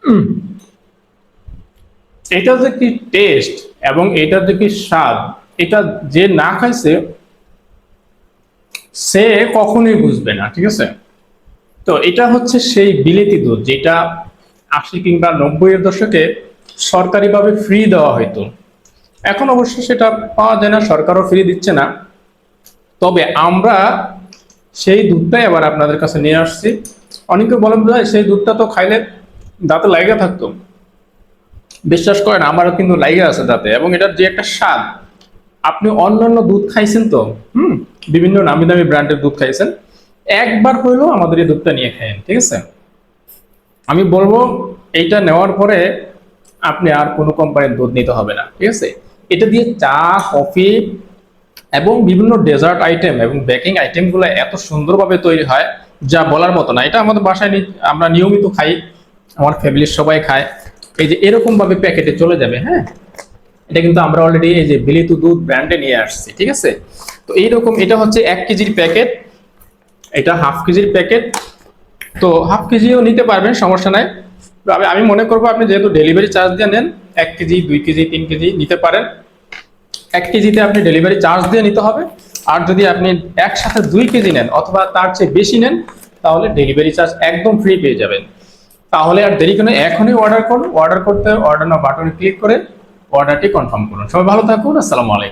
উম, এটা যে কি টেস্ট এবং এটা যে কি স্বাদ, এটা যে না খাইছে সে কখনোই বুঝবে না, ঠিক আছে। তো এটা হচ্ছে সেই বিলেতি দুধ যেটা 80 কিংবা 90 এর দশকে সরকারিভাবে ফ্রি দেওয়া হইতো। এখন অবশ্য সেটা পাওয়া যায় না, সরকারও ফ্রি দিচ্ছে না। তবে আমরা সেই দুধটাই আবার আপনাদের কাছে নিয়ে আসছি। অনেকে বলেন ভাই সেই দুধটা তো খাইলে দাঁতে লাগা থাকতো, বিশ্বাস করেন আমারও কিন্তু লাইগা আছে দাঁতে, এবং এটার যে একটা স্বাদ, আপনি অন্যান্য দুধ খাইছেন তো, হুম, বিভিন্ন নামি দামি ব্র্যান্ডের দুধ খাইছেন, একবার হইলেও আমাদের এই দুধটা নিয়ে খায়েন, ঠিক আছে। আমি বলবো এইটা নেওয়ার পরে আপনি আর কোনো কোম্পানির দুধ নিতে হবে না, ঠিক আছে। এটা দিয়ে চা, কফি এবং বিভিন্ন ডেজার্ট আইটেম এবং বেকিং আইটেম গুলো এত সুন্দরভাবে তৈরি হয় যা বলার মতো না। এটা আমাদের বাসায় আমরা নিয়মিত খাই, আমার ফ্যামিলির সবাই খায়। এই যে এরকম ভাবে প্যাকেটে চলে যাবে, হ্যাঁ, এটা কিন্তু আমরা অলরেডি এই যে বিলিতু দুধ ব্র্যান্ডে নিয়ে আসছি, ঠিক আছে। তো এইরকম এটা হচ্ছে 1 কেজির প্যাকেট, এটা হাফ কেজির প্যাকেট। তো হাফ কেজিও নিতে পারবেন, সমস্যা নাই। তবে আমি মনে করবো আপনি যেহেতু ডেলিভারি চার্জ দিয়ে নেন, 1 কেজি, 2 কেজি, 3 কেজি নিতে পারেন। 1 কেজিতে আপনি ডেলিভারি চার্জ দিয়ে নিতে হবে। আর যদি আপনি একসাথে 2 কেজি নেন অথবা তার চেয়ে বেশি নেন, তাহলে ডেলিভারি চার্জ একদম ফ্রি পেয়ে যাবেন। তাহলে আর দেরি করে এখনই অর্ডার করুন। অর্ডার করতে অর্ডার নাও বাটনে ক্লিক করে অর্ডারটি কনফার্ম করুন। সবাই ভালো থাকুন, আসসালামু আলাইকুম।